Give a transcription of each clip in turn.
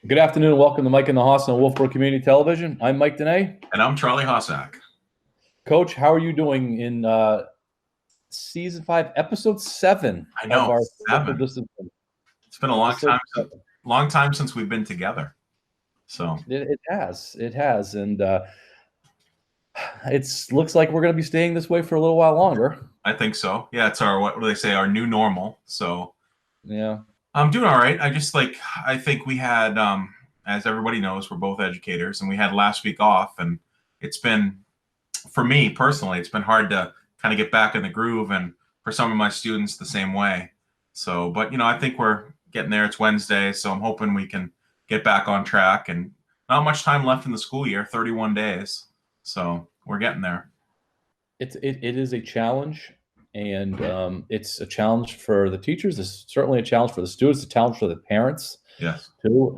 Good afternoon. Welcome to Mike and the Hoss on Wolfeboro Community Television. I'm Mike Danais. And I'm Charlie Hossack. Coach, how are you doing in season 5, episode 7? I know, of our 7. It's been a long time since we've been together. So it has, and it looks like we're going to be staying this way for a little while longer. I think so. Yeah, it's our, what do they say, our new normal. So yeah, I'm doing all right. I think we had, as everybody knows, we're both educators, and we had last week off, and it's been, for me personally, it's been hard to kind of get back in the groove, and for some of my students the same way. So, but I think we're getting there. It's Wednesday, so I'm hoping we can get back on track, and not much time left in the school year, 31 days. So we're getting there. It is a challenge, and it's a challenge for the teachers. It's certainly a challenge for the students, a challenge for the parents. Yes. Too.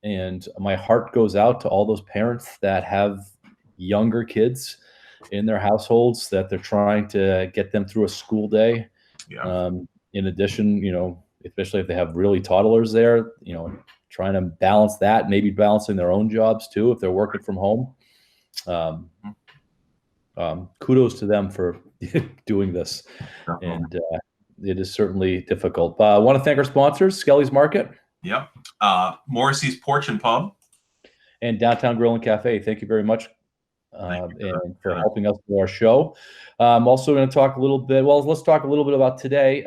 And my heart goes out to all those parents that have younger kids in their households that they're trying to get them through a school day. Yeah. In addition, especially if they have really toddlers there, trying to balance that, maybe balancing their own jobs too, if they're working from home. Kudos to them for doing this. And it is certainly difficult. I want to thank our sponsors, Skelly's Market. Yep. Morrissey's Porch and Pub. And Downtown Grill and Cafe. Thank you very much and for helping us with our show. I'm also going to talk a little bit. Well, let's talk a little bit about today.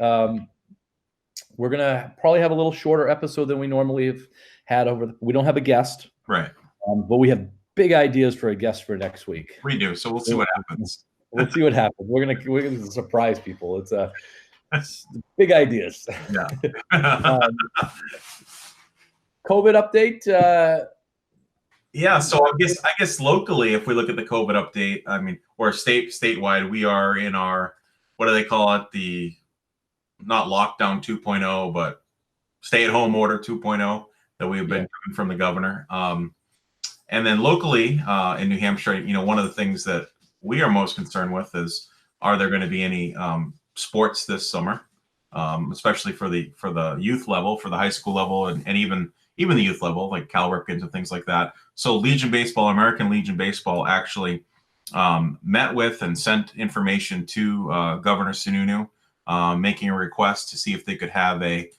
We're going to probably have a little shorter episode than we normally have had we don't have a guest. Right. But we have big ideas for a guest for next week. We do. So we'll see what happens. We'll see what happens. We're gonna surprise people. It's big ideas. Yeah. COVID update. Yeah. So I guess locally, if we look at the COVID update, I mean, or statewide, we are in our, what do they call it? The not lockdown 2.0, but stay-at-home order 2.0 that we've been doing from the governor. And then locally in New Hampshire, one of the things that we are most concerned with is, are there going to be any sports this summer, especially for the youth level, for the high school level, and even the youth level, like Cal Ripkins and things like that. So Legion Baseball, American Legion Baseball, actually met with and sent information to Governor Sununu, making a request to see if they could have a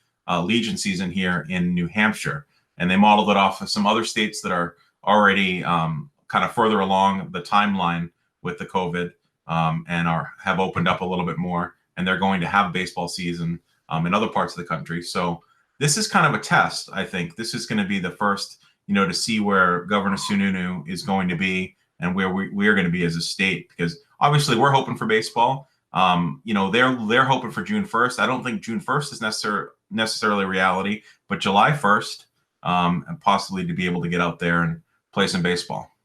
Legion season here in New Hampshire. And they modeled it off of some other states that are already kind of further along the timeline with the COVID and have opened up a little bit more, and they're going to have baseball season in other parts of the country. So this is kind of a test. I think this is going to be the first, to see where Governor Sununu is going to be and where we are going to be as a state, because obviously we're hoping for baseball. They're hoping for June 1st. I don't think June 1st is necessarily reality, but July 1st, and possibly to be able to get out there and play some baseball.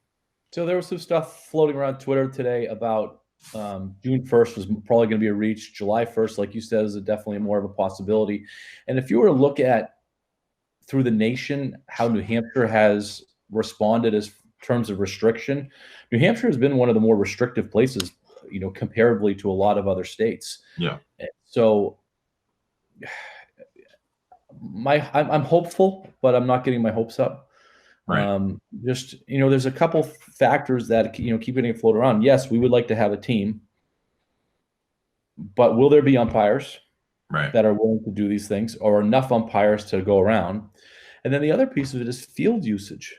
So there was some stuff floating around Twitter today about June 1st was probably going to be a reach. July 1st, like you said, is definitely more of a possibility. And if you were to look at through the nation how New Hampshire has responded as terms of restriction, New Hampshire has been one of the more restrictive places, comparably to a lot of other states. Yeah. So I'm hopeful, but I'm not getting my hopes up. Right. There's a couple factors that keep getting afloat around. Yes, we would like to have a team, but will there be umpires that are willing to do these things, or enough umpires to go around? And then the other piece of it is field usage.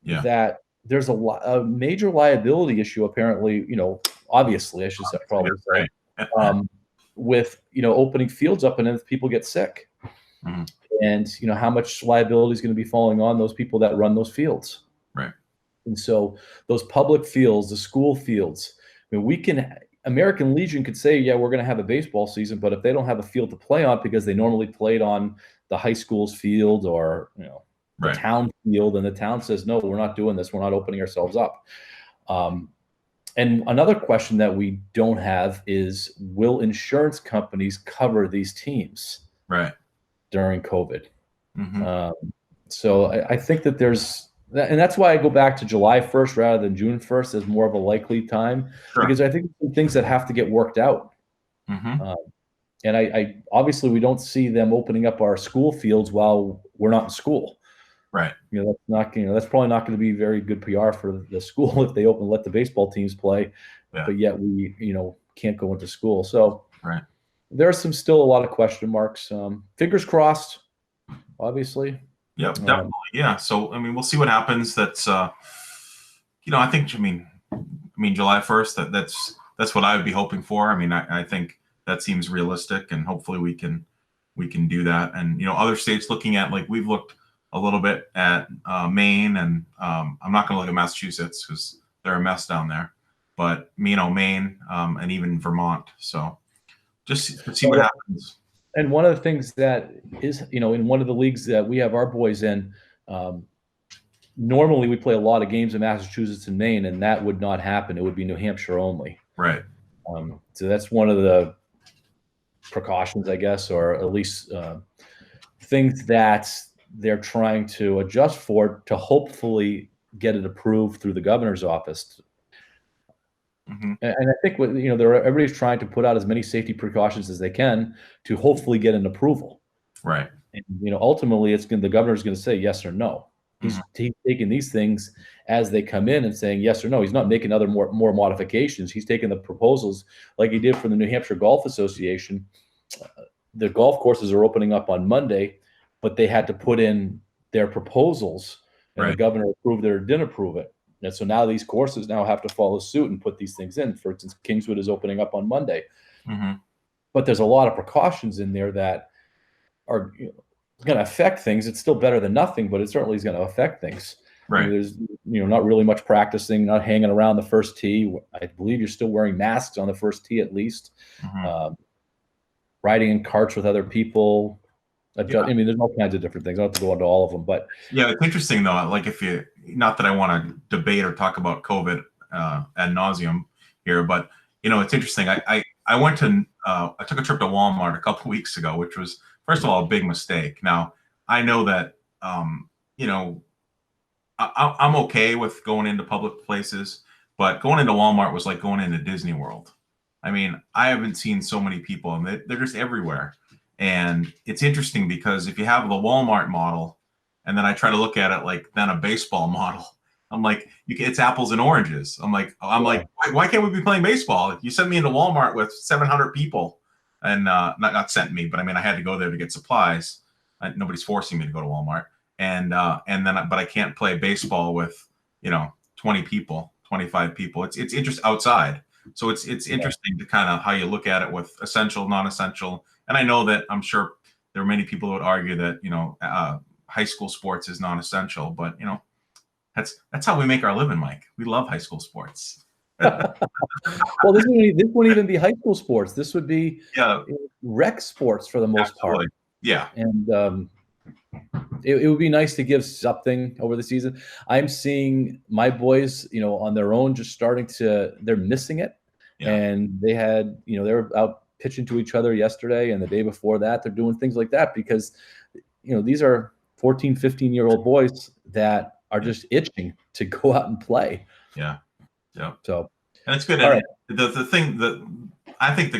Yeah. That there's a major liability issue, apparently. Obviously, I should probably say, with opening fields up, and then people get sick. Mm-hmm. And how much liability is going to be falling on those people that run those fields. Right. And so those public fields, the school fields, American Legion could say, yeah, we're going to have a baseball season, but if they don't have a field to play on because they normally played on the high school's field or the town field, and the town says, no, we're not doing this, we're not opening ourselves up. And another question that we don't have is, will insurance companies cover these teams? Right. During COVID. Mm-hmm. So I think that and that's why I go back to July 1st rather than June 1st as more of a likely time, because I think things that have to get worked out. Mm-hmm. And I obviously we don't see them opening up our school fields while we're not in school. Right. That's not, that's probably not going to be very good PR for the school if they let the baseball teams play, Yeah. but yet we, can't go into school. So Right. there's still a lot of question marks. Fingers crossed, obviously. Yep, definitely. Yeah. So, I mean, we'll see what happens. That's, I think, July 1st, that's what I would be hoping for. I mean, I think that seems realistic, and hopefully we can do that. And, other states looking at, like, we've looked a little bit at Maine, and I'm not going to look at Massachusetts because they're a mess down there, but, Maine, and even Vermont. So just to see what happens. And one of the things that is, in one of the leagues that we have our boys in, normally we play a lot of games in Massachusetts and Maine, and that would not happen. It would be New Hampshire only. Right. So that's one of the precautions, I guess, or at least things that they're trying to adjust for to hopefully get it approved through the governor's office. Mm-hmm. And I think everybody's trying to put out as many safety precautions as they can to hopefully get an approval. Right. And ultimately, the governor's going to say yes or no. He's taking these things as they come in and saying yes or no. He's not making other more modifications. He's taking the proposals like he did for the New Hampshire Golf Association. The golf courses are opening up on Monday, but they had to put in their proposals, and the governor approved it or didn't approve it. And so now these courses now have to follow suit and put these things in. For instance, Kingswood is opening up on Monday. Mm-hmm. But there's a lot of precautions in there that are going to affect things. It's still better than nothing, but it certainly is going to affect things. Right. There's not really much practicing, not hanging around the first tee. I believe you're still wearing masks on the first tee at least. Mm-hmm. Riding in carts with other people. I mean, there's all kinds of different things. I don't have to go into all of them, but yeah, it's interesting though. Like, not that I want to debate or talk about COVID ad nauseum here, but it's interesting. I went to I took a trip to Walmart a couple of weeks ago, which was, first of all, a big mistake. Now I know that I'm okay with going into public places, but going into Walmart was like going into Disney World. I mean, I haven't seen so many people, and they're just everywhere. And it's interesting because if you have the Walmart model, and then I try to look at it like then a baseball model, I'm like, it's apples and oranges. I'm like, why can't we be playing baseball? You sent me into Walmart with 700 people, and not sent me, but I mean, I had to go there to get supplies. Nobody's forcing me to go to Walmart, but I can't play baseball with 20 people, 25 people. It's interesting outside. So it's interesting to kind of how you look at it with essential, non-essential. And I know that I'm sure there are many people who would argue that high school sports is non-essential, but that's how we make our living, Mike. We love high school sports. Well, this wouldn't even be high school sports. This would be rec sports for the most part. Yeah, and it would be nice to give something over the season. I'm seeing my boys, on their own, just they're missing it. Yeah. And they had, they were out pitching to each other yesterday, and the day before that, they're doing things like that because, these are 14, 15-year-old boys that are just itching to go out and play. Yeah. Yeah. So, and it's good. All right. The thing that I think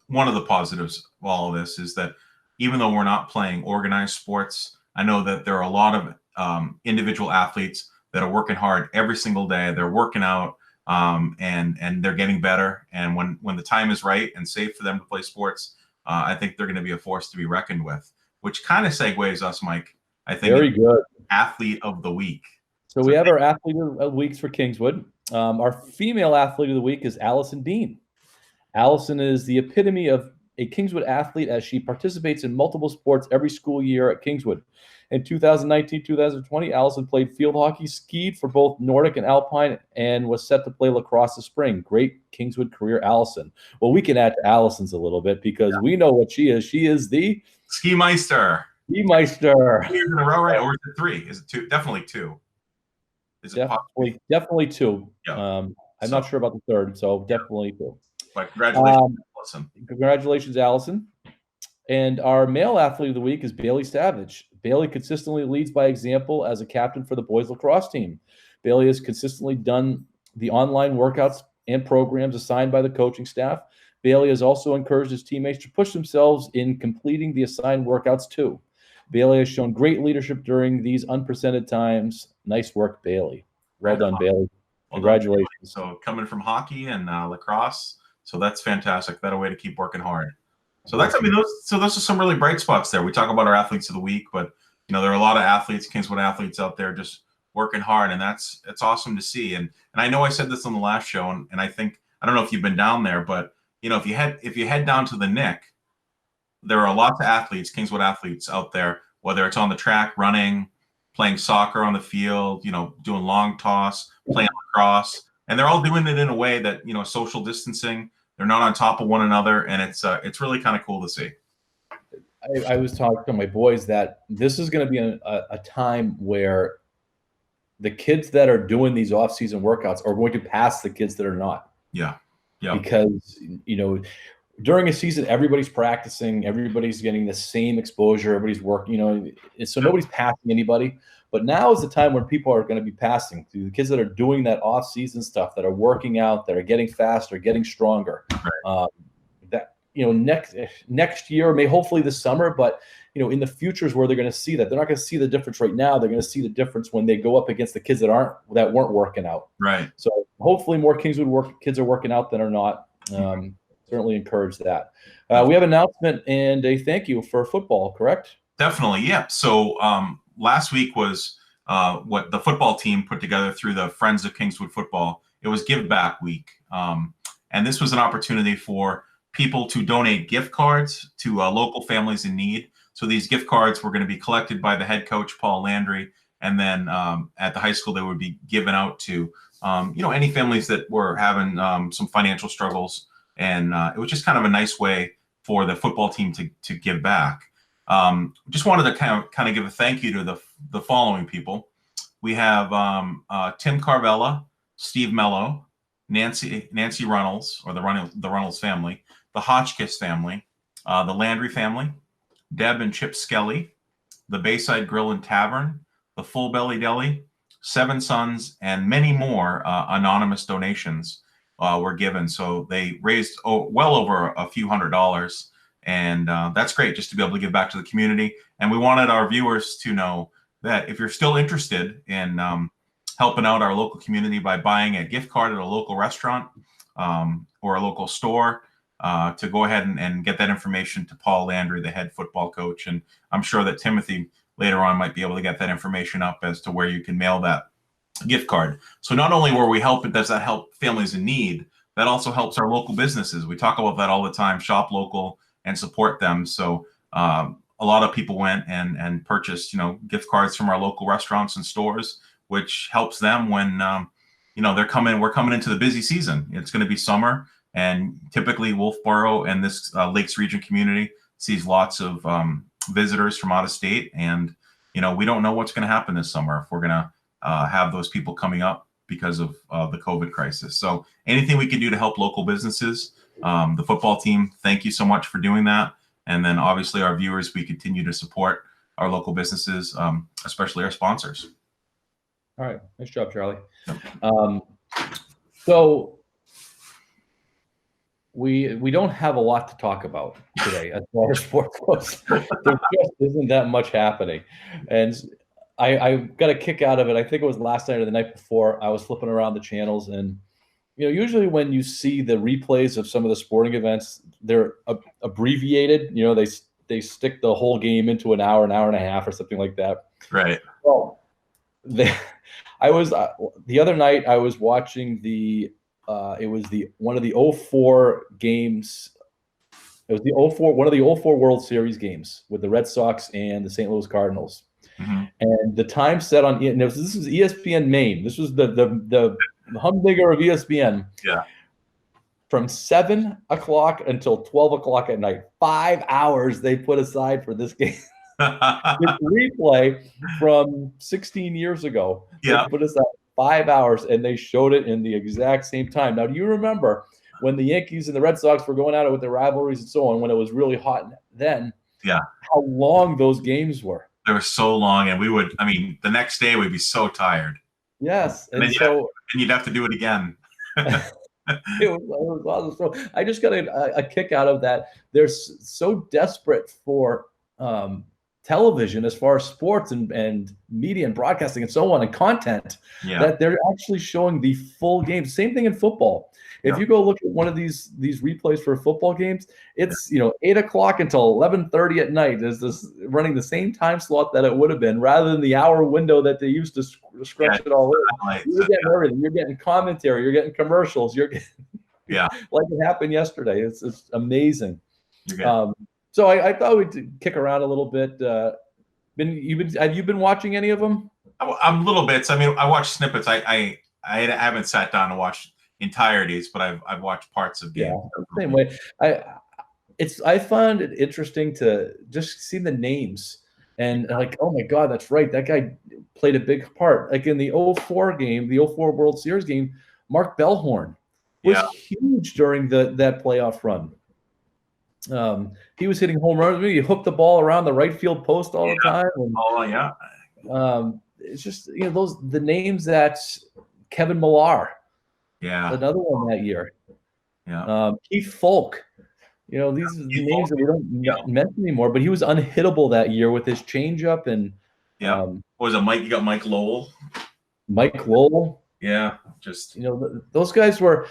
one of the positives of all of this is that even though we're not playing organized sports, I know that there are a lot of individual athletes that are working hard every single day. They're working out, and they're getting better. And when the time is right and safe for them to play sports, I think they're going to be a force to be reckoned with, which kind of segues us, Mike. I think very good. Athlete of the week. So we have our athlete of weeks for Kingswood. Our female athlete of the week is Allison Dean. Allison is the epitome of a Kingswood athlete as she participates in multiple sports every school year at Kingswood. In 2019-2020, Allison played field hockey, skied for both Nordic and Alpine, and was set to play lacrosse this spring. Great Kingswood career, Allison. Well, we can add to Allison's a little bit because we know what she is. She is the Ski Meister. Ski Meister. 2 years in a row, right? Or is it 3? Is it 2? Definitely 2. Is it definitely 2. Yeah. I'm not sure about the 3rd, so definitely 2. But congratulations, Allison. Congratulations, Allison. And our male athlete of the week is Bailey Savage. Bailey consistently leads by example as a captain for the boys lacrosse team. Bailey has consistently done the online workouts and programs assigned by the coaching staff. Bailey has also encouraged his teammates to push themselves in completing the assigned workouts too. Bailey has shown great leadership during these unprecedented times. Nice work, Bailey. Well done, Bailey. Congratulations. So coming from hockey and lacrosse, so that's fantastic. That a way to keep working hard. So those are some really bright spots there. We talk about our athletes of the week, but there are a lot of athletes, Kingswood athletes out there just working hard, and it's awesome to see. And I know I said this on the last show, and I think, I don't know if you've been down there, but if you head down to the Nick, there are lots of athletes, Kingswood athletes out there, whether it's on the track, running, playing soccer on the field, doing long toss, playing lacrosse, and they're all doing it in a way that, social distancing. They're not on top of one another, and it's really kind of cool to see. I was talking to my boys that this is going to be a time where the kids that are doing these off-season workouts are going to pass the kids that are not. Yeah. Because, during a season, everybody's practicing, everybody's getting the same exposure, everybody's working, so nobody's passing anybody. But now is the time when people are going to be passing to the kids that are doing that off-season stuff, that are working out, that are getting faster, getting stronger. Right. Next year, hopefully this summer, but in the future is where they're going to see that. They're not going to see the difference right now. They're going to see the difference when they go up against the kids that weren't working out. Right. So hopefully more Kingswood kids are working out than are not. Certainly encourage that. We have an announcement and a thank you for football, correct? Definitely, yeah. So last week was what the football team put together through the Friends of Kingswood Football. It was Give Back Week, and this was an opportunity for people to donate gift cards to local families in need. So these gift cards were going to be collected by the head coach, Paul Landry, and then at the high school they would be given out to any families that were having some financial struggles. And it was just kind of a nice way for the football team to give back. Just wanted to kind of give a thank you to the following people. We have Tim Carvella, Steve Mello, Nancy Runnels, or the Runnels family, the Hotchkiss family, the Landry family, Deb and Chip Skelly, the Bayside Grill and Tavern, the Full Belly Deli, Seven Sons, and many more anonymous donations were given. So they raised well over a few $100s, and that's great just to be able to give back to the community. And we wanted our viewers to know that if you're still interested in helping out our local community by buying a gift card at a local restaurant or a local store, to go ahead and get that information to Paul Landry, the head football coach. And I'm sure that Timothy later on might be able to get that information up as to where you can mail that gift card. So not only does that help families in need, that also helps our local businesses. We talk about that all the time, shop local and support them. So a lot of people went and purchased, gift cards from our local restaurants and stores, which helps them when, we're coming into the busy season. It's going to be summer, and typically Wolfeboro and this Lakes Region community sees lots of visitors from out of state. And, we don't know what's going to happen this summer if we're going to have those people coming up because of the COVID crisis. So anything we can do to help local businesses, the football team, thank you so much for doing that. And then obviously our viewers, we continue to support our local businesses, especially our sponsors. All right. Nice job, Charlie. So we don't have a lot to talk about today as far as sports goes. There just isn't that much happening. And I got a kick out of it. I think it was last night or the night before. I was flipping around the channels, and usually when you see the replays of some of the sporting events, they're abbreviated. They stick the whole game into an hour and a half or something like that. Right. Well, I was the other night I was watching it was one of the 04 games. It was one of the 04 World Series games with the Red Sox and the St. Louis Cardinals. Mm-hmm. And the time set on this was ESPN Maine. This was the humdinger of ESPN. Yeah. From 7 o'clock until 12 o'clock at night, 5 hours they put aside for this game. This replay from 16 years ago. Yeah. They put aside 5 hours, and they showed it in the exact same time. Now, do you remember when the Yankees and the Red Sox were going at it with their rivalries and so on, when it was really hot then? Yeah. How long those games were. They were so long, and the next day we'd be so tired. Yes. And you'd have to do it again. It was awesome. So I just got a kick out of that. They're so desperate to television as far as sports and media and broadcasting and so on and content that they're actually showing the full game. Same thing in football. If you go look at one of these replays for football games, it's 8 o'clock until 11:30 at night is this running the same time slot that it would have been, rather than the hour window that they used to stretch it all in. You're getting everything. You're getting commentary. You're getting commercials. You're getting like it happened yesterday. It's amazing. So I thought we'd kick around a little bit. Have you been watching any of them? I'm little bits. I mean, I watched snippets. I haven't sat down and watched entireties, but I've watched parts of games. Same way. I found it interesting to just see the names and like, oh my God, that's right. That guy played a big part. Like in the 04 game, the 04 World Series game, Mark Bellhorn was huge during that playoff run. He was hitting home runs. He hooked the ball around the right field post all the time. And, it's just the names that Kevin Millar, another one that year. Keith Folk. These are the names that we don't mention anymore. But he was unhittable that year with his changeup and what was it, Mike? You got Mike Lowell. Mike Lowell. Yeah, just those guys were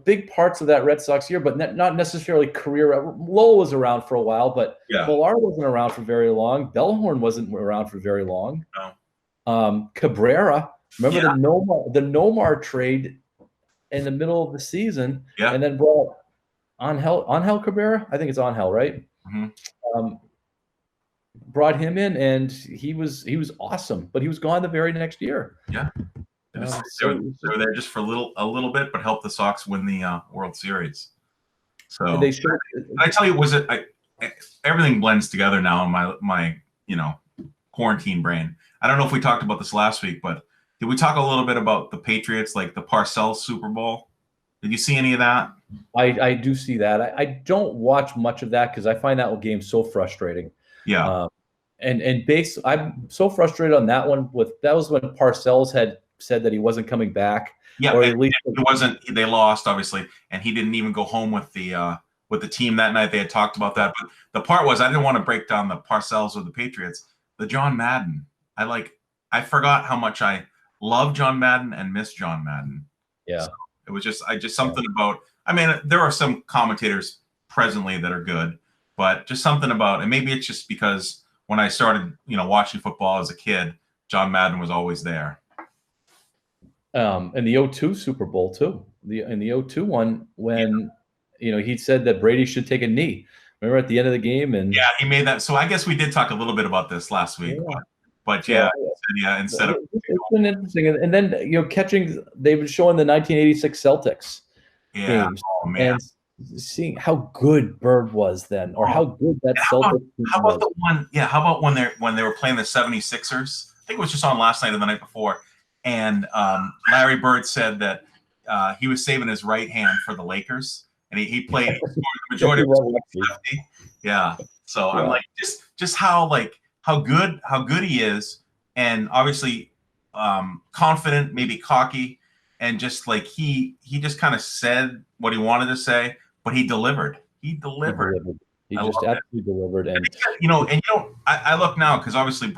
big parts of that Red Sox year, but not necessarily career. Lowell was around for a while, but Millar wasn't around for very long. Bellhorn wasn't around for very long. No. Cabrera, remember the Nomar trade in the middle of the season, and then brought Angel Cabrera. I think it's Angel, right? Mm-hmm. Brought him in, and he was awesome, but he was gone the very next year. Yeah. They were there just for a little bit, but helped the Sox win the World Series. So I tell you, everything blends together now in my quarantine brain. I don't know if we talked about this last week, but did we talk a little bit about the Patriots, like the Parcells Super Bowl? Did you see any of that? I do see that. I don't watch much of that because I find that game so frustrating. Yeah. I'm so frustrated on that one. That was when Parcells had said that he wasn't coming back. Yeah, or at least he wasn't. They lost, obviously, and he didn't even go home with the team that night. They had talked about that, but the part was I didn't want to break down the Parcells or the Patriots. The John Madden, I forgot how much I love John Madden and miss John Madden. Yeah, so it was just something about. I mean, there are some commentators presently that are good, but just something about, and maybe it's just because when I started, watching football as a kid, John Madden was always there. And the 02 Super Bowl too. In the 02 one, when he said that Brady should take a knee. Remember at the end of the game, and he made that. So I guess we did talk a little bit about this last week, but instead of it's been interesting, and then catching, they've been showing the 1986 Celtics games, and seeing how good Bird was then, or how good that Celtics team how about was. the one? Yeah, how about when they were playing the 76ers? I think it was just on last night or the night before. And Larry Bird said that he was saving his right hand for the Lakers, and he played the majority of his lefty. Yeah. So I'm like, just how good he is, and obviously confident, maybe cocky, and just like he just kind of said what he wanted to say, but he delivered. He delivered. He just absolutely delivered. And I look now because obviously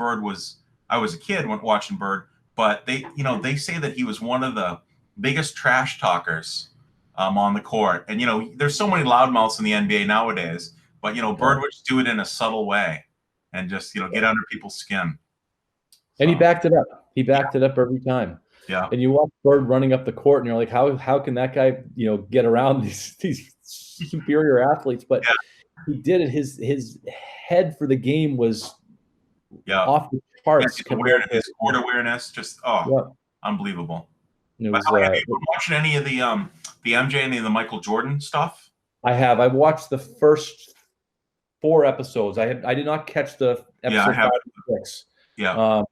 I was a kid when watching Bird. But they say that he was one of the biggest trash talkers on the court. And, there's so many loudmouths in the NBA nowadays. But, Bird would just do it in a subtle way and just, get under people's skin. And he backed it up. He backed it up every time. Yeah. And you watch Bird running up the court, and you're like, how can that guy, get around these superior athletes? But he did it. His head for the game was off the parts. His court awareness, just unbelievable. But have you been watching any of the MJ, any of the Michael Jordan stuff? I have. I've watched the first 4 episodes. I did not catch the episode 5 and 6. Yeah.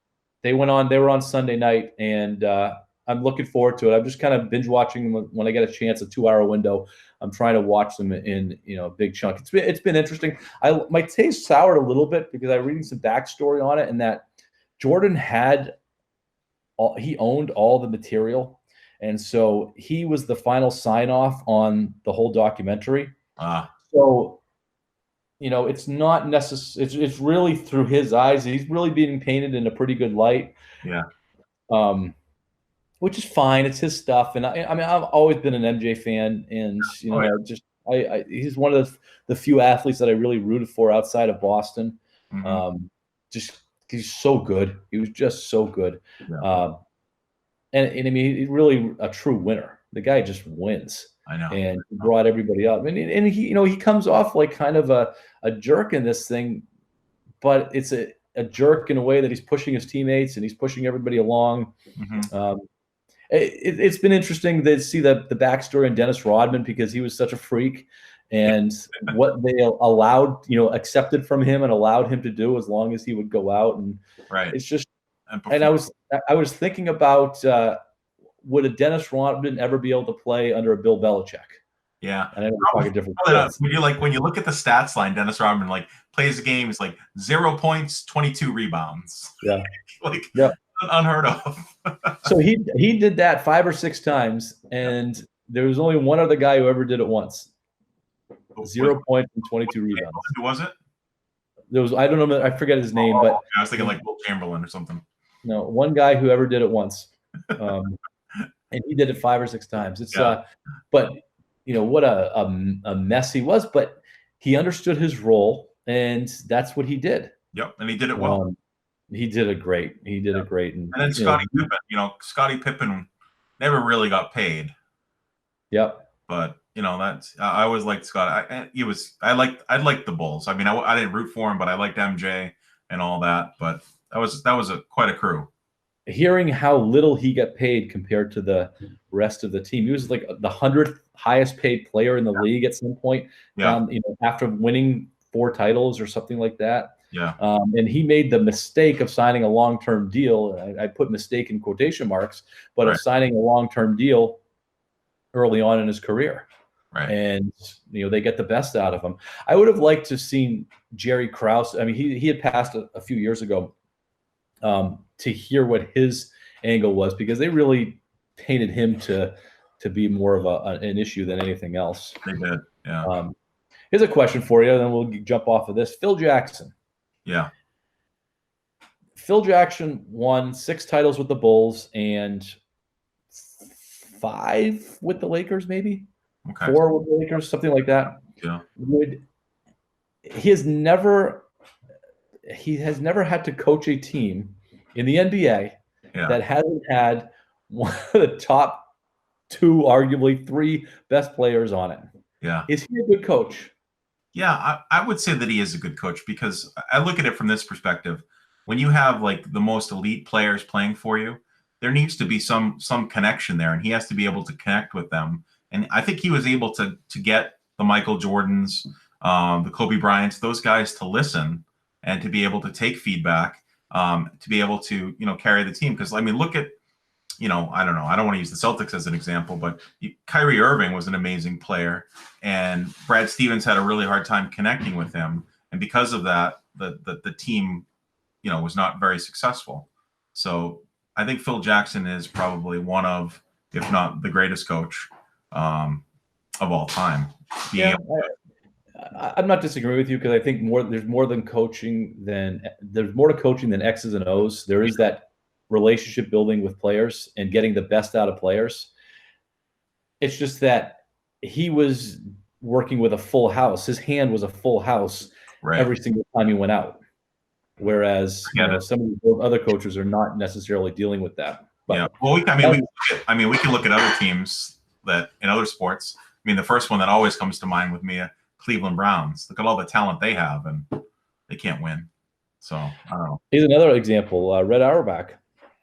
They were on Sunday night, and I'm looking forward to it. I'm just kind of binge watching them when I get a chance, a 2-hour window. I'm trying to watch them in a big chunk. It's been interesting. My taste soured a little bit because I'm reading some backstory on it, and that Jordan he owned all the material, and so he was the final sign-off on the whole documentary. So it's not necessary. It's really through his eyes. He's really being painted in a pretty good light. Yeah. Which is fine. It's his stuff, and I mean, I've always been an MJ fan, and Oh, yeah. he's one of the few athletes that I really rooted for outside of Boston. Mhm. Just he's so good. He was just so good, Yeah. and I mean, he's really a true winner. The guy just wins, I know. and he brought everybody up. And he he comes off like kind of a jerk in this thing, but it's a jerk in a way that he's pushing his teammates and he's pushing everybody along. Mhm. It's been interesting to see the backstory on Dennis Rodman, because he was such a freak, and what they allowed, accepted from him and allowed him to do as long as he would go out. And Right. it's just, And and I was thinking about, would a Dennis Rodman ever be able to play under a Bill Belichick? Yeah. And I know we're talking different sports. When you look at the stats line, Dennis Rodman like plays the game, is like 0 points, 22 rebounds. Yeah. Like Yeah. unheard of. So he did that 5 or 6 times, and there was only one other guy who ever did it once. 0 points and 22 rebounds. Who was it? There was, I don't know, I forget his name, but I was thinking like Will Chamberlain or something. no, one guy who ever did it once, and he did it 5 or 6 times. It's but what a mess he was, but he understood his role, and that's what he did. Yep, and he did it well. He did it great. He did it great. And then Scottie Pippen never really got paid. Yep. But that's I always liked Scott. I liked the Bulls. I mean, I didn't root for him, but I liked MJ and all that. But that was quite a crew. Hearing how little he got paid compared to the rest of the team, he was like the 100th highest paid player in the league at some point. Yeah. After winning 4 titles or something like that. Yeah. And he made the mistake of signing a long-term deal. I put mistake in quotation marks, but of signing a long-term deal early on in his career. Right. And, they get the best out of him. I would have liked to have seen Jerry Krause. I mean, he had passed a few years ago, to hear what his angle was, because they really painted him to be more of an issue than anything else. They did. Yeah. Here's a question for you, and then we'll jump off of this. Phil Jackson. Yeah. Phil Jackson won 6 titles with the Bulls and 5 with the Lakers, maybe 4 with the Lakers, something like that. Yeah. He has never had to coach a team in the NBA that hasn't had one of the top 2, arguably 3 best players on it. Yeah. Is he a good coach? Yeah, I would say that he is a good coach, because I look at it from this perspective. When you have like the most elite players playing for you, there needs to be some connection there, and he has to be able to connect with them. And I think he was able to get the Michael Jordans, the Kobe Bryants, those guys to listen and to be able to take feedback, to be able to carry the team. Because I mean, look at I don't know. I don't want to use the Celtics as an example, but Kyrie Irving was an amazing player, and Brad Stevens had a really hard time connecting with him, and because of that, the team, was not very successful. So I think Phil Jackson is probably one of, if not the greatest coach of all time. I'm not disagreeing with you, because I think there's more to coaching than X's and O's. There is that relationship building with players and getting the best out of players. It's just that he was working with a full house. His hand was a full house every single time he went out. Whereas some of the other coaches are not necessarily dealing with that. But, well, we can look at other teams that in other sports. I mean, the first one that always comes to mind with me, Cleveland Browns. Look at all the talent they have, and they can't win. So I don't know. Here's another example: Red Auerbach.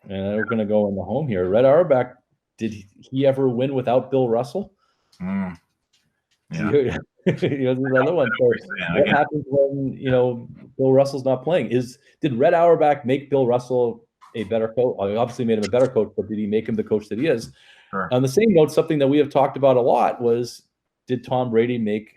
And we're going to go in the home here. Red Auerbach, did he ever win without Bill Russell? Yeah. There's another one. So what happens when Bill Russell's not playing? Did Red Auerbach make Bill Russell a better coach? Well, he obviously made him a better coach, but did he make him the coach that he is? Sure. On the same note, something that we have talked about a lot was, did Tom Brady make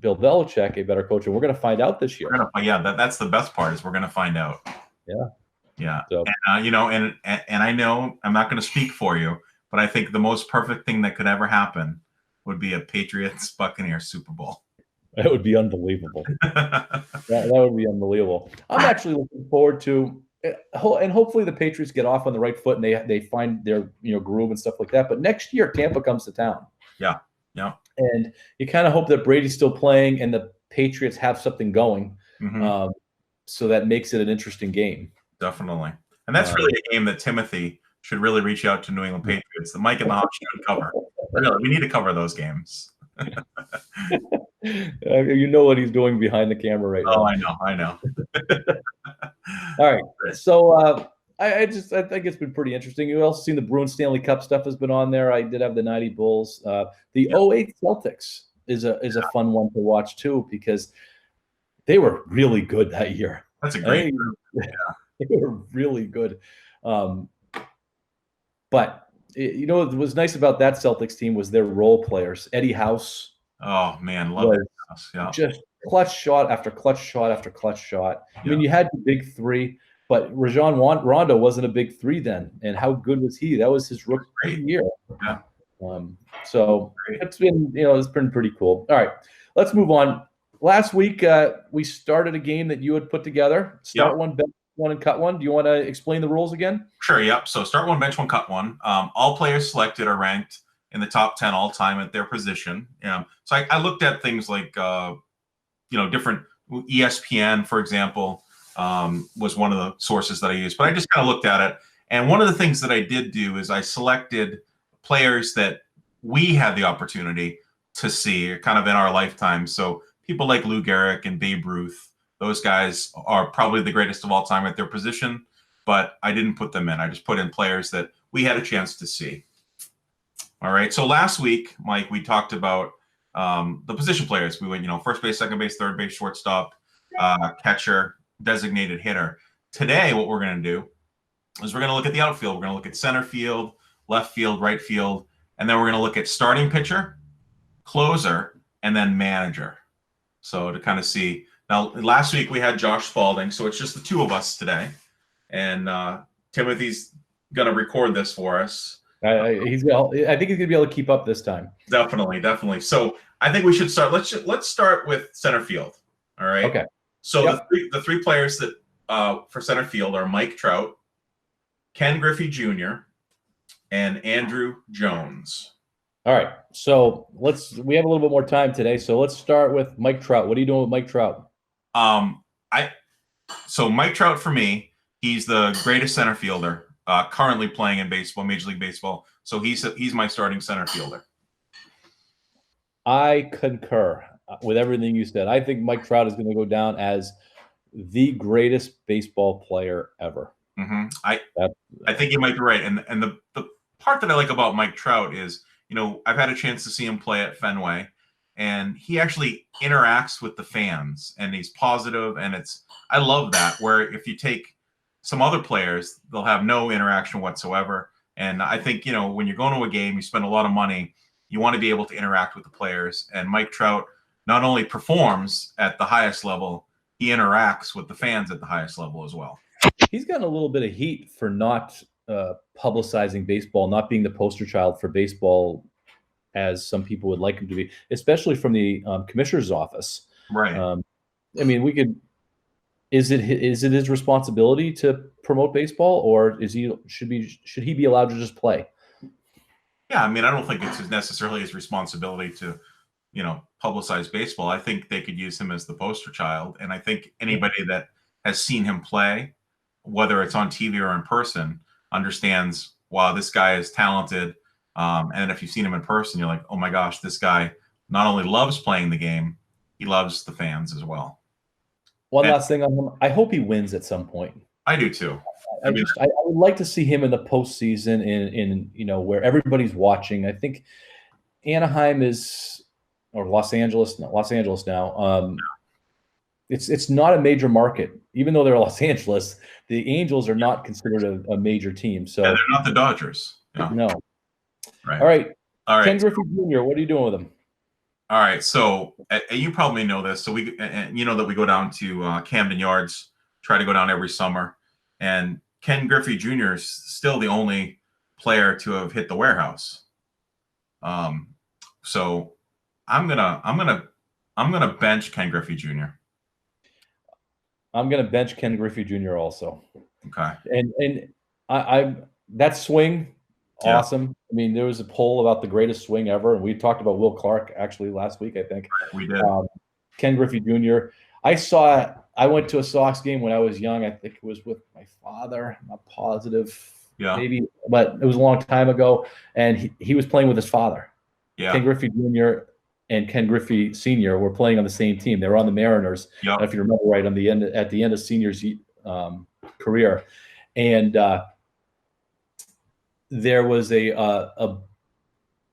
Bill Belichick a better coach? And we're going to find out this year. That's the best part, is we're going to find out. Yeah. Yeah. So, and I know I'm not going to speak for you, but I think the most perfect thing that could ever happen would be a Patriots-Buccaneers Super Bowl. That would be unbelievable. That would be unbelievable. I'm actually looking forward to, and hopefully the Patriots get off on the right foot and they find their groove and stuff like that. But next year, Tampa comes to town. Yeah, yeah. And you kind of hope that Brady's still playing and the Patriots have something going, so that makes it an interesting game. Definitely, and that's really a game that Timothy should really reach out to New England Patriots. The Mike and the Hawk should cover. Really, we need to cover those games. You know what he's doing behind the camera right now. Oh, I know. All right. So I think it's been pretty interesting. You've also seen the Bruins Stanley Cup stuff has been on there. I did have the 90 Bulls. The 08 Celtics is a fun one to watch too, because they were really good that year. That's a great group. Yeah. They were really good. But what was nice about that Celtics team was their role players. Eddie House. Oh man, love Eddie House. Yeah. Just clutch shot after clutch shot after clutch shot. I mean, you had the big three, but Rajon Rondo wasn't a big three then. And how good was he? That was his rookie year. Yeah. So it's been pretty cool. All right, let's move on. Last week we started a game that you had put together. Start one, bench one, and cut one. Do you want to explain the rules again? Sure. Yep. So start one, bench one, cut one. All players selected are ranked in the top 10 all time at their position. So I looked at things like different ESPN, for example, was one of the sources that I used. But I just kind of looked at it, and one of the things that I did do is I selected players that we had the opportunity to see kind of in our lifetime. So people like Lou Gehrig and Babe Ruth, those guys are probably the greatest of all time at their position, but I didn't put them in. I just put in players that we had a chance to see. All right. So last week, Mike, we talked about the position players. We went, first base, second base, third base, shortstop, catcher, designated hitter. Today, what we're going to do is we're going to look at the outfield. We're going to look at center field, left field, right field, and then we're going to look at starting pitcher, closer, and then manager. So to kind of see. Now, last week we had Josh Spalding, so it's just the two of us today. And Timothy's going to record this for us. I think he's going to be able to keep up this time. Definitely. So I think we should start. Let's start with center field. All right. Okay. So the three players that for center field are Mike Trout, Ken Griffey Jr., and Andrew Jones. All right. So we have a little bit more time today. So let's start with Mike Trout. What are you doing with Mike Trout? So Mike Trout, for me, he's the greatest center fielder currently playing in baseball, Major League Baseball. So he's my starting center fielder. I concur with everything you said. I think Mike Trout is going to go down as the greatest baseball player ever. Mm-hmm. I think you might be right. And the part that I like about Mike Trout is, I've had a chance to see him play at Fenway, and he actually interacts with the fans, and he's positive, and I love that, where if you take some other players, they'll have no interaction whatsoever. And I think, when you're going to a game, you spend a lot of money, you want to be able to interact with the players. And Mike Trout not only performs at the highest level, he interacts with the fans at the highest level as well. He's gotten a little bit of heat for not publicizing baseball, not being the poster child for baseball as some people would like him to be, especially from the commissioner's office. Right. I mean, is it his responsibility to promote baseball, or should he be allowed to just play? Yeah, I mean, I don't think it's necessarily his responsibility to, publicize baseball. I think they could use him as the poster child, and I think anybody that has seen him play, whether it's on TV or in person, understands, wow, this guy is talented. And if you've seen him in person, you're like, oh my gosh, this guy not only loves playing the game, he loves the fans as well. Last thing on him, I hope he wins at some point. I do too. I would like to see him in the postseason in where everybody's watching. I think Anaheim or Los Angeles now. It's not a major market, even though they're Los Angeles. The Angels are not considered a major team. So they're not the Dodgers. Yeah. No. Right. All right. Ken Griffey Jr., what are you doing with him? All right. So you probably know this. So that we go down to Camden Yards, try to go down every summer. And Ken Griffey Jr. is still the only player to have hit the warehouse. So I'm gonna I'm going to bench Ken Griffey Jr. I'm going to bench Ken Griffey Jr. also. Okay. And I that swing, awesome. I mean, there was a poll about the greatest swing ever, and we talked about Will Clark actually last week, I think. We did. Ken Griffey Jr. I went to a Sox game when I was young. I think it was with my father. I'm not positive. Yeah. Maybe, but it was a long time ago. And he was playing with his father. Yeah. Ken Griffey Jr. and Ken Griffey Sr. were playing on the same team. They were on the Mariners. Yeah. If you remember right, at the end of Senior's career. And there was a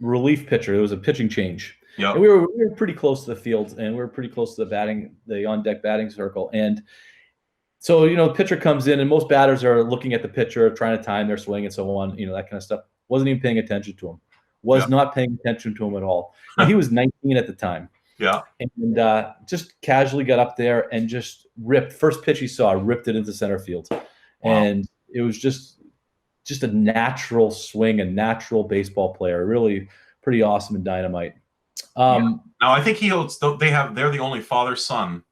relief pitcher. There was a pitching change. Yep. And we were pretty close to the field, and we were pretty close to the on-deck batting circle. And so, the pitcher comes in, and most batters are looking at the pitcher, trying to time their swing and so on, that kind of stuff. Wasn't even paying attention to him. Not paying attention to him at all. And he was 19 at the time. Yeah. And just casually got up there and just ripped. First pitch he saw, ripped it into center field. Wow. And it was just a natural swing, a natural baseball player. Really pretty awesome and dynamite. Now I think they're the only father-son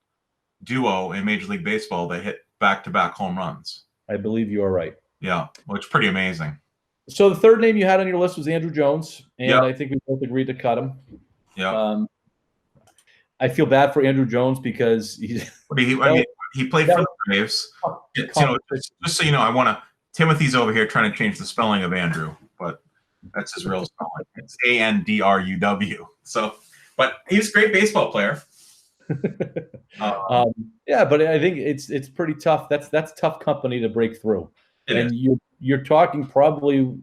duo in Major League Baseball that hit back-to-back home runs. I believe you are right. Yeah, which is pretty amazing. So the third name you had on your list was Andrew Jones, and I think we both agreed to cut him. Yeah. I feel bad for Andrew Jones because he played for the Braves. Just so you know, Timothy's over here trying to change the spelling of Andrew, but that's his real spelling. It's Andruw. So, but he's a great baseball player. Yeah, but I think it's pretty tough. That's tough company to break through. You're talking probably,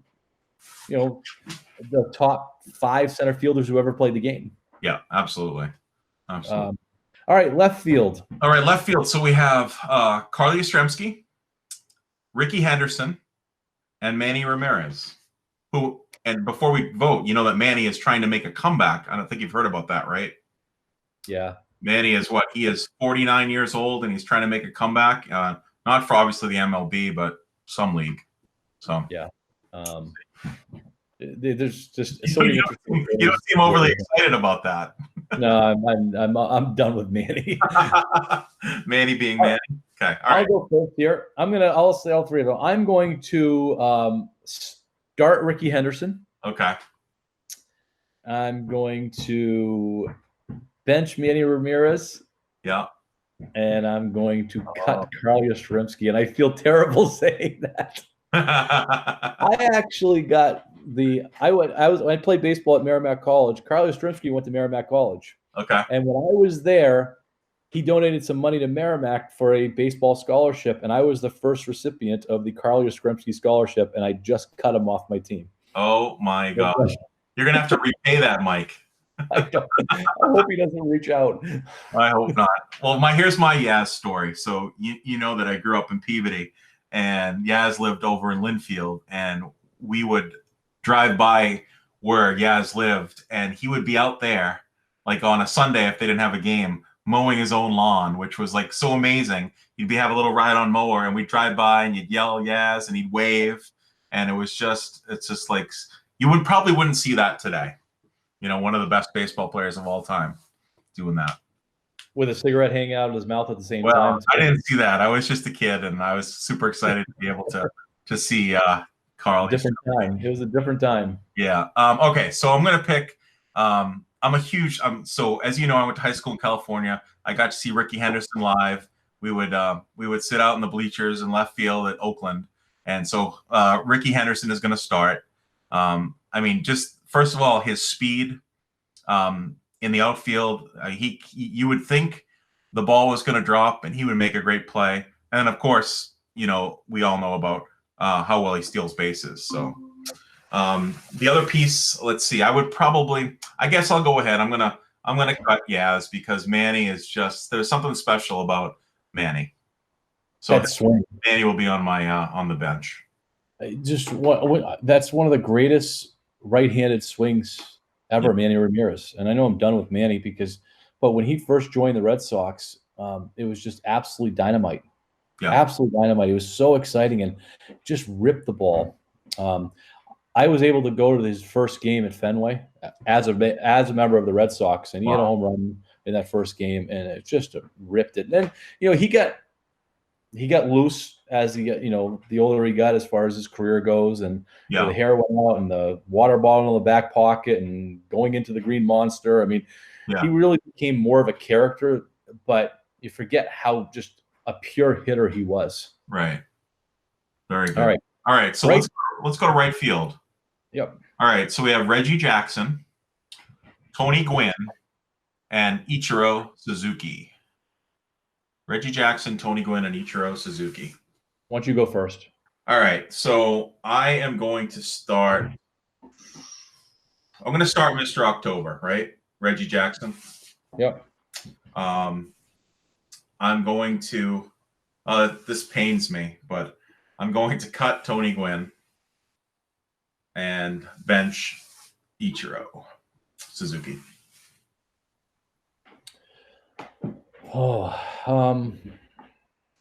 the top 5 center fielders who ever played the game. Yeah, absolutely. All right, left field. So we have Carly Yastrzemski, Ricky Henderson, and Manny Ramirez. And before we vote, you know that Manny is trying to make a comeback. I don't think you've heard about that, right? Yeah. Manny is he is 49 years old, and he's trying to make a comeback. Not for obviously the MLB, but some league. So yeah. There's just so many interesting. You don't seem overly excited about that. No, I'm done with Manny. Manny being Manny. Okay, all right. I'll go first here. I'll say all three of them. I'm going to start Ricky Henderson. Okay. I'm going to bench Manny Ramirez. Yeah. And I'm going to cut Carly Yastrzemski, and I feel terrible saying that. I actually got I played baseball at Merrimack College. Carly Yastrzemski went to Merrimack College. Okay. And when I was there, he donated some money to Merrimack for a baseball scholarship, and I was the first recipient of the Carly Yastrzemski scholarship, and I just cut him off my team. Oh my gosh. You're gonna have to repay that, Mike. I hope he doesn't reach out. I hope not. Well, here's my Yaz story. So you know that I grew up in Peabody, and Yaz lived over in Linfield, and we would drive by where Yaz lived, and he would be out there like on a Sunday if they didn't have a game, mowing his own lawn, which was like so amazing. He'd have a little ride on mower, and we'd drive by, and you'd yell Yaz, and he'd wave, and it's just like you wouldn't see that today. One of the best baseball players of all time doing that. With a cigarette hanging out of his mouth at the same time. Well, I didn't see that. I was just a kid, and I was super excited to be able to see Carl. Different time. It was a different time. Yeah. Okay, so I'm going to pick so as you know, I went to high school in California. I got to see Ricky Henderson live. We would sit out in the bleachers in left field at Oakland. And so Ricky Henderson is going to start. Just first of all, his speed in the outfield, you would think the ball was going to drop and he would make a great play. And of course, we all know about how well he steals bases. So the other piece, let's see, I guess I'll go ahead. I'm gonna cut Yaz because Manny is there's something special about Manny. So Manny will be on my on the bench. That's one of the greatest right-handed swings ever, Manny Ramirez. And I know I'm done with Manny but when he first joined the Red Sox, it was just absolutely dynamite. Yeah. Absolute dynamite. It was so exciting and just ripped the ball. I was able to go to his first game at Fenway as a member of the Red Sox, and he had a home run in that first game, and it just ripped it. And then, he got loose as he got, the older he got as far as his career goes, and the hair went out and the water bottle in the back pocket and going into the Green Monster. I mean, he really became more of a character, but you forget how just a pure hitter he was. Right. Very good. All right. So let's go to right field. Yep. All right. So we have Reggie Jackson, Tony Gwynn, and Ichiro Suzuki. Reggie Jackson, Tony Gwynn, and Ichiro Suzuki. Why don't you go first? All right. So I am going to start. I'm going to start Mr. October, right? Reggie Jackson. Yep. I'm going to. This pains me, but I'm going to cut Tony Gwynn and bench Ichiro Suzuki.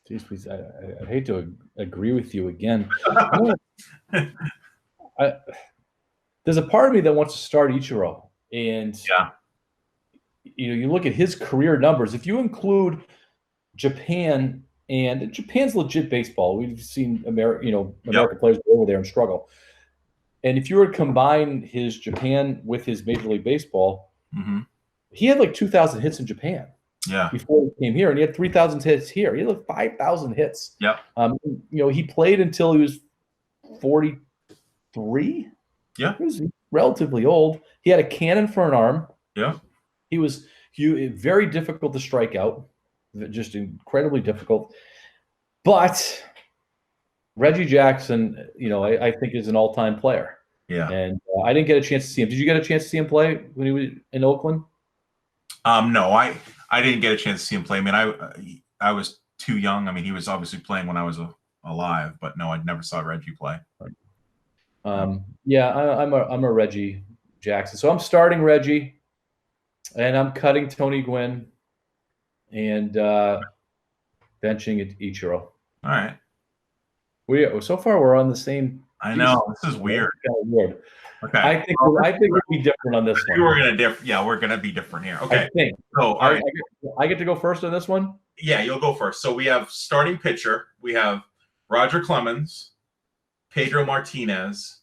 Geez, please, I hate to agree with you again. There's a part of me that wants to start Ichiro, and you look at his career numbers. If you include Japan, and Japan's legit baseball, we've seen American players go over there and struggle. And if you were to combine his Japan with his Major League Baseball, he had like 2,000 hits in Japan. Before he came here, and he had 3,000 hits here. He had like 5,000 hits. He played until he was 43. He was relatively old. He had a cannon for an arm. He was very difficult to strike out, just incredibly difficult. But Reggie Jackson, I think is an all-time player. And I didn't get a chance to see him. Did you get a chance to see him play when he was in Oakland? No, I didn't get a chance to see him play. I mean, I was too young. I mean, he was obviously playing when I was alive, but no, I never saw Reggie play. I'm a Reggie Jackson. So I'm starting Reggie, and I'm cutting Tony Gwynn, and benching Ichiro. All right. So far we're on the same. I know, this is weird. Kind of weird. Okay. I think we'll be different on this one. We're gonna be different here. Okay. I think. So all right. I get to go first on this one? Yeah, you'll go first. So we have starting pitcher. We have Roger Clemens, Pedro Martinez,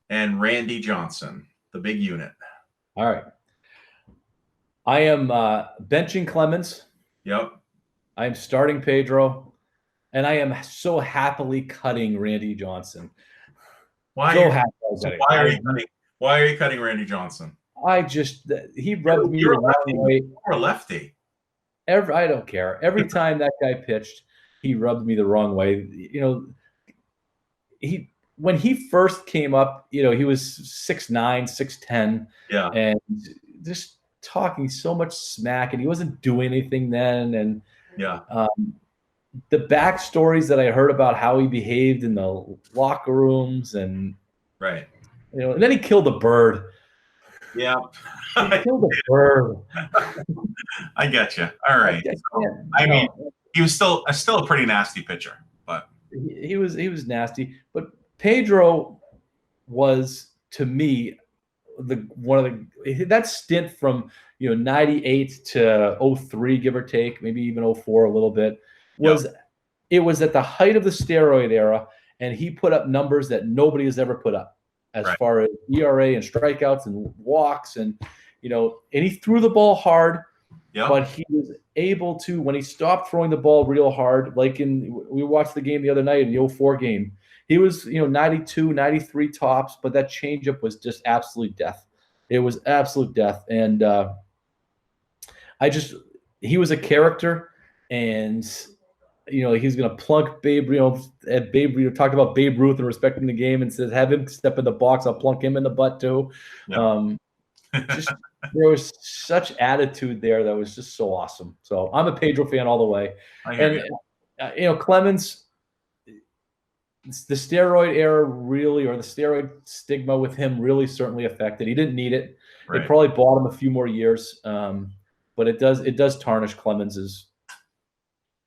and Randy Johnson, the big unit. All right. I am benching Clemens. Yep. I am starting Pedro, and I am so happily cutting Randy Johnson. Why are you cutting Randy Johnson? He rubbed me the wrong way. You're a lefty. I don't care. Every time that guy pitched, he rubbed me the wrong way. When he first came up, he was 6'9", 6'10", and just talking so much smack, and he wasn't doing anything then. And the backstories that I heard about how he behaved in the locker rooms, and and then he killed a bird. He killed a bird. I get you. All right. I mean, he was still a pretty nasty pitcher, but he was nasty. But Pedro was, to me, that stint from 98 to 03, give or take, maybe even 04 a little bit, it was at the height of the steroid era, and he put up numbers that nobody has ever put up as far as ERA and strikeouts and walks, and and he threw the ball hard, but he was able to, when he stopped throwing the ball real hard, like we watched the game the other night in the 04 game, he was 92, 93 tops, but that changeup was just absolute death. It was absolute death, and he was a character, and he's going to plunk Babe. Babe talked about Babe Ruth and respecting the game, and says, have him step in the box, I'll plunk him in the butt too. There was such attitude there that was just so awesome. So I'm a Pedro fan all the way. Clemens, the steroid era really, or the steroid stigma with him really certainly affected. He didn't need it. It probably bought him a few more years, but it does tarnish Clemens's.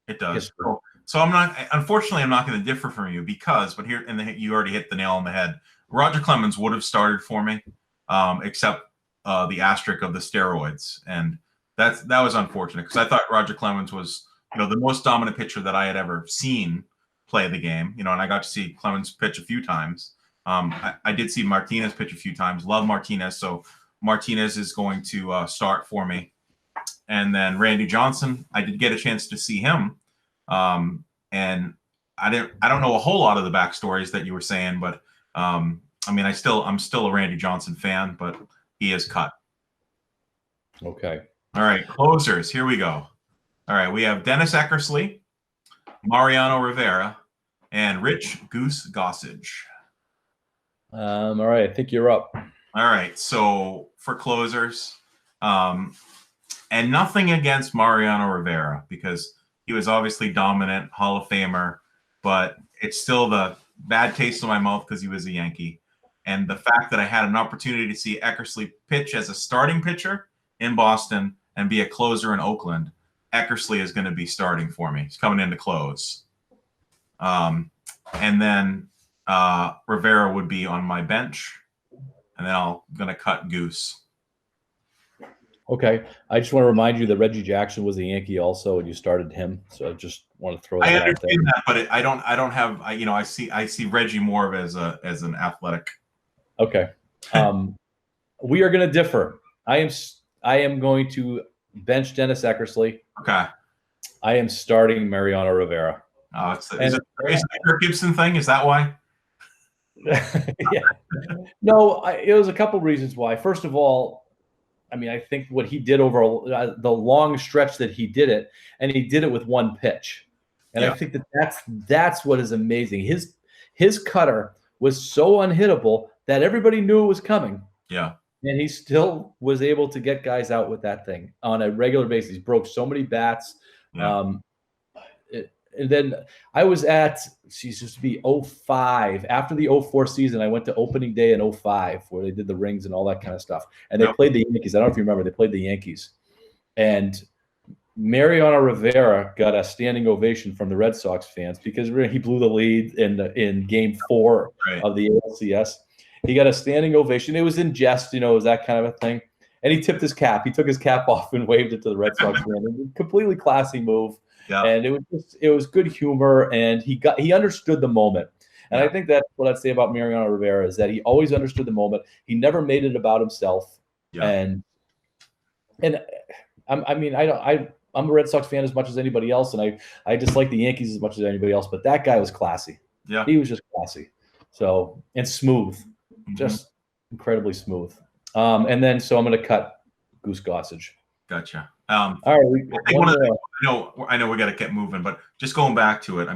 It does. So unfortunately, I'm not going to differ from you but you already hit the nail on the head. Roger Clemens would have started for me, except the asterisk of the steroids. And that was unfortunate because I thought Roger Clemens was, the most dominant pitcher that I had ever seen play the game. And I got to see Clemens pitch a few times. I did see Martinez pitch a few times. Love Martinez, so Martinez is going to start for me. And then Randy Johnson, I did get a chance to see him, and I don't know a whole lot of the backstories that you were saying, but I'm still a Randy Johnson fan, but he is cut. Okay. All right, closers. Here we go. All right, we have Dennis Eckersley, Mariano Rivera, and Rich Goose Gossage. All right, I think you're up. All right, so for closers, and nothing against Mariano Rivera because he was obviously dominant, Hall of Famer, but it's still the bad taste in my mouth because he was a Yankee. And the fact that I had an opportunity to see Eckersley pitch as a starting pitcher in Boston and be a closer in Oakland, Eckersley is going to be starting for me. He's coming in to close. And then Rivera would be on my bench. And then I'm going to cut Goose. Okay. I just want to remind you that Reggie Jackson was a Yankee also, and you started him. So I just want to throw that out there. I understand that, but I don't have, I see Reggie more of as an athletic. Okay. We are going to differ. I am going to bench Dennis Eckersley. Okay. I am starting Mariano Rivera. Oh, is it a Kirk Gibson thing? Is that why? Yeah. No, it was a couple reasons why. First of all, I think what he did over the long stretch that he did it, and he did it with one pitch. And I think that's what is amazing. His cutter was so unhittable that everybody knew it was coming. Yeah. And he still was able to get guys out with that thing on a regular basis. He broke so many bats. Yeah. And then I was at, used to be 05. After the 04 season, I went to opening day in 05 where they did the rings and all that kind of stuff. And they played the Yankees. I don't know if you remember. They played the Yankees. And Mariano Rivera got a standing ovation from the Red Sox fans because he blew the lead in Game 4 of the ALCS. He got a standing ovation. It was in jest, it was that kind of a thing. And he tipped his cap. He took his cap off and waved it to the Red Sox fan. Completely classy move. Yeah. And it was good humor, and he understood the moment. And I think that's what I'd say about Mariano Rivera is that he always understood the moment. He never made it about himself. Yeah. And I'm a Red Sox fan as much as anybody else, and I dislike the Yankees as much as anybody else. But that guy was classy. Yeah. He was just classy. So, and smooth, just incredibly smooth. And then so I'm going to cut Goose Gossage. Gotcha. All right. I know we got to get moving, but just going back to it,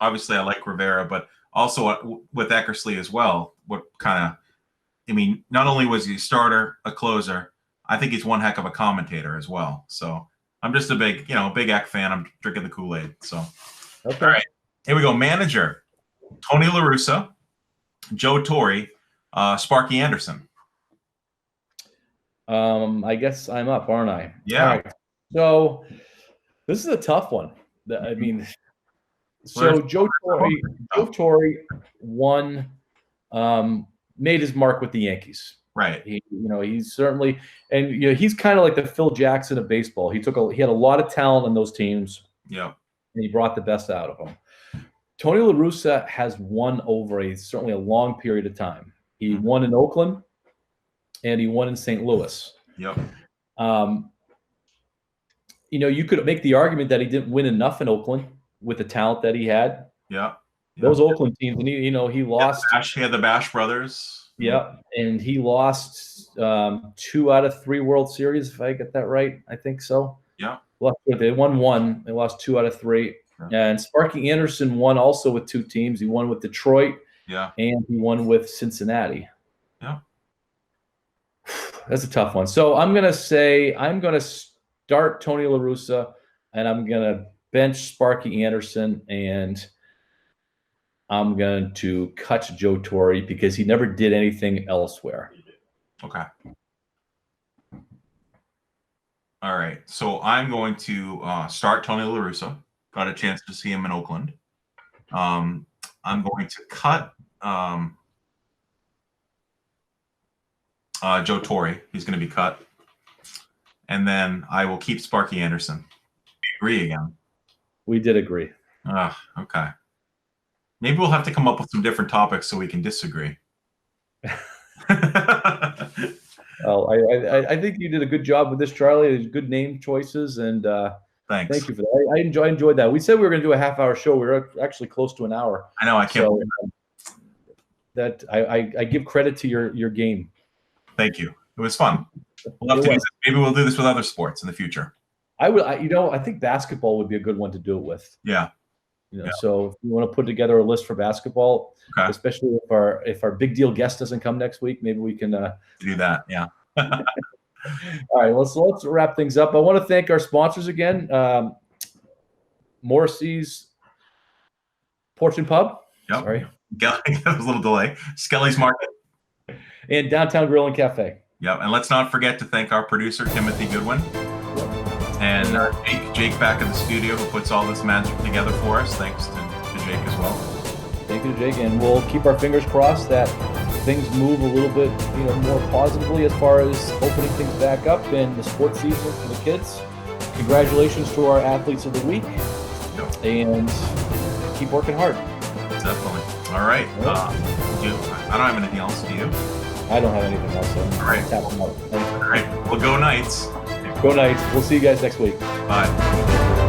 obviously I like Rivera, but also with Eckersley as well. Not only was he a starter, a closer, I think he's one heck of a commentator as well. So I'm just a big Eck fan. I'm drinking the Kool-Aid. So, Okay. All right, here we go. Manager, Tony La Russa, Joe Torre, Sparky Anderson. I guess I'm up, aren't I? Yeah. All right. So this is a tough one. So Joe Torre won, made his mark with the Yankees. Right. He's certainly, and he's kind of like the Phil Jackson of baseball. He had a lot of talent on those teams. Yeah. And he brought the best out of them. Tony La Russa has won over certainly a long period of time. He won in Oakland, and he won in St. Louis. Yep. You could make the argument that he didn't win enough in Oakland with the talent that he had. Yeah. Those Oakland teams, and he lost. He had the Bash brothers. Yeah, and he lost 2 out of 3 World Series, if I get that right. I think so. Yeah. They won 1. They lost 2 out of 3. Yeah. And Sparky Anderson won also with 2 teams. He won with Detroit. Yeah. And he won with Cincinnati. Yeah. That's a tough one. So I'm going to start Tony La Russa, and I'm going to bench Sparky Anderson, and I'm going to cut Joe Torre because he never did anything elsewhere. Okay. All right. So I'm going to start Tony La Russa. Got a chance to see him in Oakland. I'm going to cut Joe Torre. He's going to be cut. and then I will keep Sparky Anderson. We agree again. We did agree. Okay. Maybe we'll have to come up with some different topics so we can disagree. Well, I think you did a good job with this, Charlie. Good name choices, and thanks. Thank you for that. I enjoyed that. We said we were going to do a half-hour show. We were actually close to an hour. I know. I can't believe that. I give credit to your game. Thank you. It was fun. We'll have to do this. Maybe we'll do this with other sports in the future. I think basketball would be a good one to do it with. Yeah. So if you want to put together a list for basketball, especially if our big deal guest doesn't come next week, maybe we can do that. Yeah. All right. Let's wrap things up. I want to thank our sponsors again. Morrissey's Porch and Pub. Yep. Sorry. That was a little delay. Skelly's Market. And Downtown Grill and Cafe. Yep. And let's not forget to thank our producer, Timothy Goodwin. And Jake back in the studio, who puts all this magic together for us. Thanks to Jake as well. Thank you to Jake. And we'll keep our fingers crossed that things move a little bit, more positively as far as opening things back up and the sports season for the kids. Congratulations to our athletes of the week. Yep. And keep working hard. Definitely. All right. I don't have anything else. Do you? I don't have anything else. So all right. Tap them out. All right. Well, go Knights. Go Knights. We'll see you guys next week. Bye.